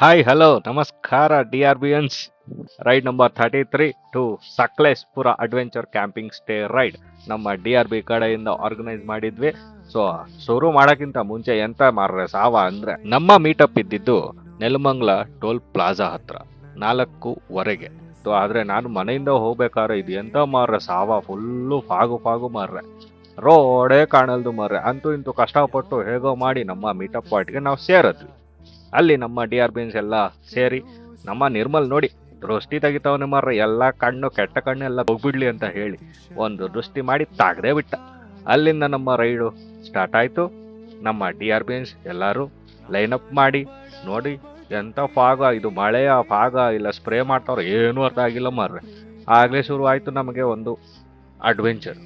Hi hello ನಮಸ್ಕಾರ DRBNs. Ride number 33 to Sakleshpur adventure camping stay ride ನಮ್ಮ DRB ಕಡೆಯಿಂದ organise ಮಾಡಿದ್ವಿ. ಸೊ ಶುರು ಮಾಡೋಕ್ಕಿಂತ ಮುಂಚೆ ಎಂತ ಮಾರ್ರೆ ಸಾವ ಅಂದ್ರೆ ನಮ್ಮ ಮೀಟಪ್ ಇದ್ದಿದ್ದು ನೆಲಮಂಗ್ಲ ಟೋಲ್ ಪ್ಲಾಜಾ ಹತ್ರ 4:15. ಸೊ ಆದ್ರೆ ನಾನು ಮನೆಯಿಂದ ಹೋಗ್ಬೇಕಾದ್ರೆ ಇದು ಎಂತ ಮಾರ್ರೆ ಸಾವ, ಫುಲ್ಲು ಫಾಗು ಮಾರ್ರೆ, ರೋಡೇ ಕಾಣಲ್ದು ಮಾರ್ರೆ. ಅಂತೂ ಇಂತೂ ಕಷ್ಟಪಟ್ಟು ಹೇಗೋ ಮಾಡಿ ನಮ್ಮ ಮೀಟಪ್ ಪಾಯಿಂಟ್ಗೆ ನಾವು ಸೇರಿದ್ವಿ. ಅಲ್ಲಿ ನಮ್ಮ DRBNs ಎಲ್ಲ ಸೇರಿ ನಮ್ಮ ನಿರ್ಮಲ್ ನೋಡಿ ದೃಷ್ಟಿ ತೆಗಿತಾವನೆ ಮಾರ್ರೆ, ಎಲ್ಲ ಕಣ್ಣು ಕೆಟ್ಟ ಕಣ್ಣು ಎಲ್ಲ ಹೋಗ್ಬಿಡ್ಲಿ ಅಂತ ಹೇಳಿ ಒಂದು ದೃಷ್ಟಿ ಮಾಡಿ ತಾಗದೇ ಬಿಟ್ಟ. ಅಲ್ಲಿಂದ ನಮ್ಮ ರೈಡು ಸ್ಟಾರ್ಟ್ ಆಯ್ತು. ನಮ್ಮ DRBNs ಎಲ್ಲರೂ ಲೈನ್ ಅಪ್ ಮಾಡಿ ನೋಡಿ ಎಂತ ಫಾಗ ಇದು, ಮಳೆಯ ಫಾಗ ಇಲ್ಲ ಸ್ಪ್ರೇ ಮಾಡ್ತಾವ್ರೆ ಏನೂ ಅರ್ಥ ಆಗಿಲ್ಲ ಮಾರ್ರೆ. ಆಗ್ಲೇ ಶುರು ಆಯ್ತು ನಮಗೆ ಒಂದು ಅಡ್ವೆಂಚರ್.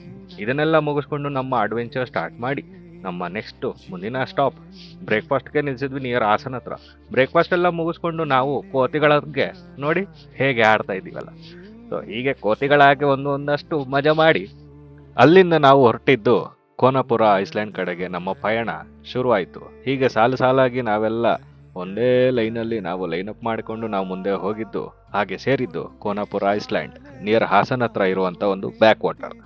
ಇದನ್ನೆಲ್ಲ ಮುಗಿಸ್ಕೊಂಡು ನಮ್ಮ ಅಡ್ವೆಂಚರ್ ಸ್ಟಾರ್ಟ್ ಮಾಡಿ ನಮ್ಮ ನೆಕ್ಸ್ಟ್ ಮುಂದಿನ ಸ್ಟಾಪ್ ಬ್ರೇಕ್ಫಾಸ್ಟ್ಗೆ ನಿಲ್ಸಿದ್ವಿ ನಿಯರ್ ಹಾಸನ ಹತ್ರ. ಬ್ರೇಕ್ಫಾಸ್ಟ್ ಎಲ್ಲ ಮುಗಿಸ್ಕೊಂಡು ನಾವು ಕೋತಿಗಳಿಗೆ ನೋಡಿ ಹೇಗೆ ಆಡ್ತಾ ಇದ್ದೀವಲ್ಲ, ಸೊ ಹೀಗೆ ಕೋತಿಗಳಾಗಿ ಒಂದಷ್ಟು ಮಜಾ ಮಾಡಿ ಅಲ್ಲಿಂದ ನಾವು ಹೊರಟಿದ್ದು ಕೋನಪುರ ಐಸ್ಲ್ಯಾಂಡ್ ಕಡೆಗೆ ನಮ್ಮ ಪಯಣ ಶುರುವಾಯಿತು. ಹೀಗೆ ಸಾಲಾಗಿ ನಾವೆಲ್ಲ ಒಂದೇ ಲೈನಲ್ಲಿ ನಾವು ಲೈನ್ ಅಪ್ ಮಾಡಿಕೊಂಡು ನಾವು ಮುಂದೆ ಹೋಗಿದ್ದು, ಹಾಗೆ ಸೇರಿದ್ದು ಕೋನಪುರ ಐಸ್ಲ್ಯಾಂಡ್ ನಿಯರ್ ಹಾಸನ ಹತ್ರ ಇರುವಂತ ಒಂದು ಬ್ಯಾಕ್ ವಾಟರ್.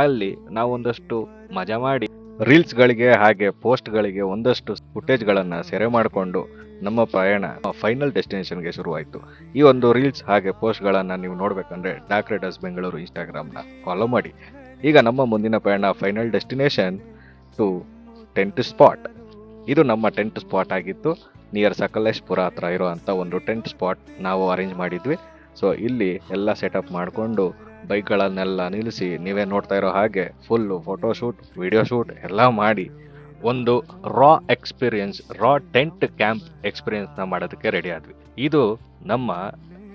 ಅಲ್ಲಿ ನಾವು ಒಂದಷ್ಟು ಮಜಾ ಮಾಡಿ ರೀಲ್ಸ್ಗಳಿಗೆ ಹಾಗೆ ಪೋಸ್ಟ್ಗಳಿಗೆ ಒಂದಷ್ಟು ಫುಟೇಜ್ಗಳನ್ನು ಸೆರೆ ಮಾಡಿಕೊಂಡು ನಮ್ಮ ಪ್ರಯಾಣ ಫೈನಲ್ ಡೆಸ್ಟಿನೇಷನ್ಗೆ ಶುರುವಾಯಿತು. ಈ ಒಂದು ರೀಲ್ಸ್ ಹಾಗೆ ಪೋಸ್ಟ್ಗಳನ್ನು ನೀವು ನೋಡಬೇಕಂದ್ರೆ ಡಾರ್ಕ್ ರೈಡರ್ಸ್ ಬೆಂಗಳೂರು ಇನ್ಸ್ಟಾಗ್ರಾಮ್ನ ಫಾಲೋ ಮಾಡಿ. ಈಗ ನಮ್ಮ ಮುಂದಿನ ಪ್ರಯಾಣ final destination to tent spot. ಇದು ನಮ್ಮ ಟೆಂಟ್ ಸ್ಪಾಟ್ ಆಗಿತ್ತು. ನಿಯರ್ ಸಕಲೇಶ್ಪುರ ಹತ್ರ ಇರುವಂಥ ಒಂದು ಟೆಂಟ್ ಸ್ಪಾಟ್ ನಾವು ಅರೇಂಜ್ ಮಾಡಿದ್ವಿ. ಸೊ ಇಲ್ಲಿ ಎಲ್ಲ ಸೆಟಪ್ ಮಾಡಿಕೊಂಡು ಬೈಕ್ಗಳನ್ನೆಲ್ಲ ನಿಲ್ಲಿಸಿ ನೀವೇ ನೋಡ್ತಾ ಇರೋ ಹಾಗೆ ಫುಲ್ಲು ಫೋಟೋಶೂಟ್ ವಿಡಿಯೋ ಶೂಟ್ ಎಲ್ಲ ಮಾಡಿ ಒಂದು ರಾ ಟೆಂಟ್ ಕ್ಯಾಂಪ್ ಎಕ್ಸ್ಪೀರಿಯನ್ಸ್ನ ಮಾಡೋದಕ್ಕೆ ರೆಡಿ ಆದ್ವಿ. ಇದು ನಮ್ಮ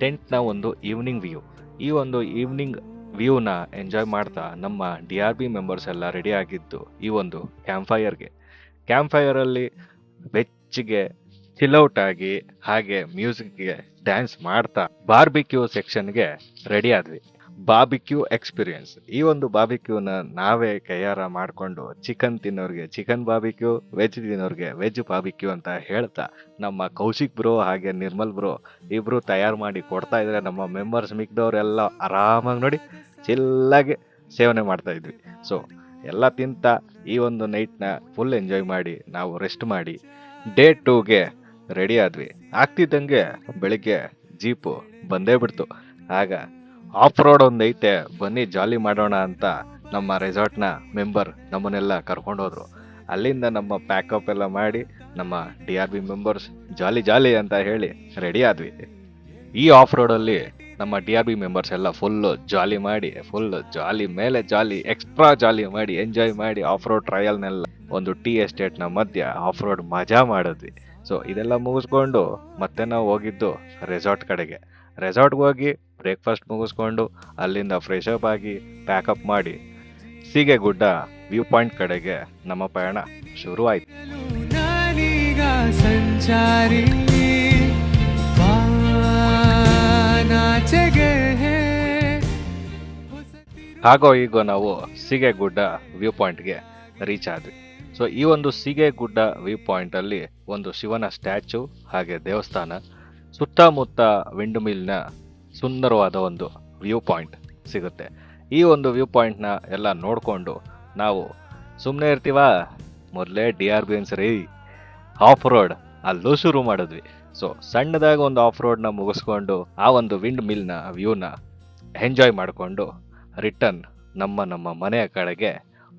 ಟೆಂಟ್ನ ಒಂದು ಈವ್ನಿಂಗ್ ವ್ಯೂ. ಈ ಒಂದು ಈವ್ನಿಂಗ್ ವ್ಯೂನ ಎಂಜಾಯ್ ಮಾಡ್ತಾ ನಮ್ಮ DRB ಮೆಂಬರ್ಸ್ ಎಲ್ಲ ರೆಡಿ ಆಗಿದ್ದು ಈ ಒಂದು ಕ್ಯಾಂಪ್ ಫೈರಲ್ಲಿ ಬೆಚ್ಚಿಗೆ ಚಿಲ್ಔಟ್ ಆಗಿ ಹಾಗೆ ಮ್ಯೂಸಿಕ್ಗೆ ಡ್ಯಾನ್ಸ್ ಮಾಡ್ತಾ ಬಾರ್ಬಿಕ್ಯೂ ಸೆಕ್ಷನ್ಗೆ ರೆಡಿ ಆದ್ವಿ. Barbecue experience. ಈ ಒಂದು ಬಾರ್ಬಿಕ್ಯೂನ ನಾವೇ ಕೈಯಾರ ಮಾಡಿಕೊಂಡು ಚಿಕನ್ ತಿನ್ನೋರಿಗೆ ಚಿಕನ್ ಬಾರ್ಬಿಕ್ಯೂ, ವೆಜ್ ತಿನ್ನೋರಿಗೆ ವೆಜ್ ಬಾರ್ಬಿಕ್ಯೂ ಅಂತ ಹೇಳ್ತಾ ನಮ್ಮ ಕೌಶಿಕ್ ಬ್ರೋ ಹಾಗೆ ನಿರ್ಮಲ್ ಬ್ರೋ ಇಬ್ರು ತಯಾರು ಮಾಡಿ ಕೊಡ್ತಾ ಇದ್ರೆ ನಮ್ಮ ಮೆಂಬರ್ಸ್ ಮಿಕ್ದವ್ರೆಲ್ಲ ಆರಾಮಾಗಿ ನೋಡಿ ಚಿಲ್ಲಾಗಿ ಸೇವನೆ ಮಾಡ್ತಾ ಇದ್ವಿ. ಸೊ ಎಲ್ಲ ತಿಂತ ಈ ಒಂದು ನೈಟ್ನ ಫುಲ್ ಎಂಜಾಯ್ ಮಾಡಿ ನಾವು ರೆಸ್ಟ್ ಮಾಡಿ ಡೇ 2ಗೆ ರೆಡಿ ಆದ್ವಿ. ಆಗ್ತಿದ್ದಂಗೆ ಬೆಳಿಗ್ಗೆ ಜೀಪು ಬಂದೇ ಬಿಡ್ತು. ಆಗ ಆಫ್ ರೋಡ್ ಒಂದು ಐತೆ ಬನ್ನಿ ಜಾಲಿ ಮಾಡೋಣ ಅಂತ ನಮ್ಮ ರೆಸಾರ್ಟ್ನ ಮೆಂಬರ್ ನಮ್ಮನ್ನೆಲ್ಲ ಕರ್ಕೊಂಡು ಹೋದ್ರು. ಅಲ್ಲಿಂದ ನಮ್ಮ ಪ್ಯಾಕಪ್ ಎಲ್ಲ ಮಾಡಿ ನಮ್ಮ DRB ಮೆಂಬರ್ಸ್ ಜಾಲಿ ಅಂತ ಹೇಳಿ ರೆಡಿ ಆದ್ವಿ. ಈ ಆಫ್ ರೋಡಲ್ಲಿ ನಮ್ಮ DRB ಮೆಂಬರ್ಸ್ ಎಲ್ಲ ಫುಲ್ಲು ಜಾಲಿ ಮಾಡಿ ಫುಲ್ ಜಾಲಿ ಮೇಲೆ ಜಾಲಿ ಎಕ್ಸ್ಟ್ರಾ ಜಾಲಿ ಮಾಡಿ ಎಂಜಾಯ್ ಮಾಡಿ ಆಫ್ ರೋಡ್ ಟ್ರಯಲ್ನೆಲ್ಲ ಒಂದು ಟೀ ಎಸ್ಟೇಟ್ನ ಮಧ್ಯ ಆಫ್ ರೋಡ್ ಮಜಾ ಮಾಡಿದ್ವಿ. ಸೊ ಇದೆಲ್ಲ ಮುಗಿಸ್ಕೊಂಡು ಮತ್ತೆ ನಾವು ಹೋಗಿದ್ದು ರೆಸಾರ್ಟ್ ಕಡೆಗೆ. ರೆಸಾರ್ಟ್ಗೆ ಹೋಗಿ ಬ್ರೇಕ್ಫಾಸ್ಟ್ ಮುಗಿಸ್ಕೊಂಡು ಅಲ್ಲಿಂದ ಫ್ರೆಶ್ ಅಪ್ ಆಗಿ ಪ್ಯಾಕಪ್ ಮಾಡಿ ಸೀಗೆಗುಡ್ಡ ವ್ಯೂ ಪಾಯಿಂಟ್ ಕಡೆಗೆ ನಮ್ಮ ಪಯಣ ಶುರುವಾಯಿತು. ಹಾಗೋ ಈಗೋ ನಾವು ಸೀಗೆಗುಡ್ಡ ವ್ಯೂ ಪಾಯಿಂಟ್ಗೆ ರೀಚ್ ಆದ್ವಿ. ಸೊ ಈ ಒಂದು ಸೀಗೆಗುಡ್ಡ ವ್ಯೂ ಪಾಯಿಂಟ್ ಅಲ್ಲಿ ಒಂದು ಶಿವನ ಸ್ಟ್ಯಾಚು ಹಾಗೆ ದೇವಸ್ಥಾನ, ಸುತ್ತಮುತ್ತ ವಿಂಡ್ ಮಿಲ್ನ ಸುಂದರವಾದ ಒಂದು ವ್ಯೂ ಪಾಯಿಂಟ್ ಸಿಗುತ್ತೆ. ಈ ಒಂದು ವ್ಯೂ ಪಾಯಿಂಟ್ನ ಎಲ್ಲ ನೋಡಿಕೊಂಡು ನಾವು ಸುಮ್ಮನೆ ಇರ್ತೀವ, ಮೊದಲೇ DRBNs ರೀ ಆಫ್ ರೋಡ್ ಅಲ್ಲೂ ಶುರು ಮಾಡಿದ್ವಿ. ಸೊ ಸಣ್ಣದಾಗ ಒಂದು ಆಫ್ ರೋಡ್ನ ಮುಗಿಸ್ಕೊಂಡು ಆ ಒಂದು ವಿಂಡ್ ಮಿಲ್ನ ವ್ಯೂನ ಎಂಜಾಯ್ ಮಾಡಿಕೊಂಡು ರಿಟರ್ನ್ ನಮ್ಮ ಮನೆಯ ಕಡೆಗೆ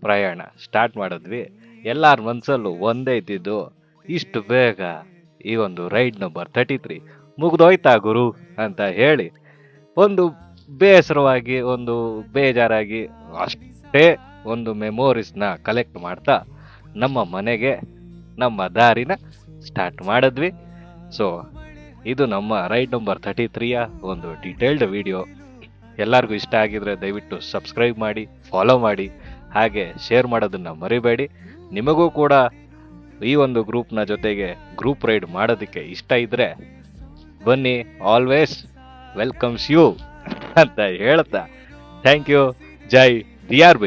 ಪ್ರಯಾಣ ಸ್ಟಾರ್ಟ್ ಮಾಡಿದ್ವಿ. ಎಲ್ಲರ ಮನಸ್ಸಲ್ಲೂ ಒಂದೇ ಇದ್ದಿದ್ದು, ಇಷ್ಟು ಬೇಗ ಈ ಒಂದು ರೈಡ್ ನಂಬರ್ 33 ಮುಗ್ದೋಯ್ತಾ ಗುರು ಅಂತ ಹೇಳಿ ಒಂದು ಬೇಸರವಾಗಿ ಒಂದು ಬೇಜಾರಾಗಿ ಅಷ್ಟೇ ಒಂದು ಮೆಮೊರೀಸ್ನ ಕಲೆಕ್ಟ್ ಮಾಡ್ತಾ ನಮ್ಮ ಮನೆಗೆ ನಮ್ಮ ದಾರಿನ ಸ್ಟಾರ್ಟ್ ಮಾಡಿದ್ವಿ. ಸೊ ಇದು ನಮ್ಮ ರೈಡ್ ನಂಬರ್ 33ಯ ಒಂದು ಡೀಟೇಲ್ಡ್ ವಿಡಿಯೋ. ಎಲ್ಲರಿಗೂ ಇಷ್ಟ ಆಗಿದ್ರೆ ದಯವಿಟ್ಟು ಸಬ್ಸ್ಕ್ರೈಬ್ ಮಾಡಿ, ಫಾಲೋ ಮಾಡಿ, ಹಾಗೆ ಶೇರ್ ಮಾಡೋದನ್ನ ಮರಿಬೇಡಿ. ನಿಮಗೂ ಕೂಡ ಈ ಒಂದು ಗ್ರೂಪ್ನ ಜೊತೆಗೆ ಗ್ರೂಪ್ ರೈಡ್ ಮಾಡೋದಕ್ಕೆ ಇಷ್ಟ ಇದ್ರೆ ಬನ್ನಿ, ಆಲ್ವೇಸ್ ವೆಲ್ಕಮ್ಸ್ ಯು ಅಂತ ಹೇಳ್ತಾ ಥ್ಯಾಂಕ್ ಯು. Jai DRB.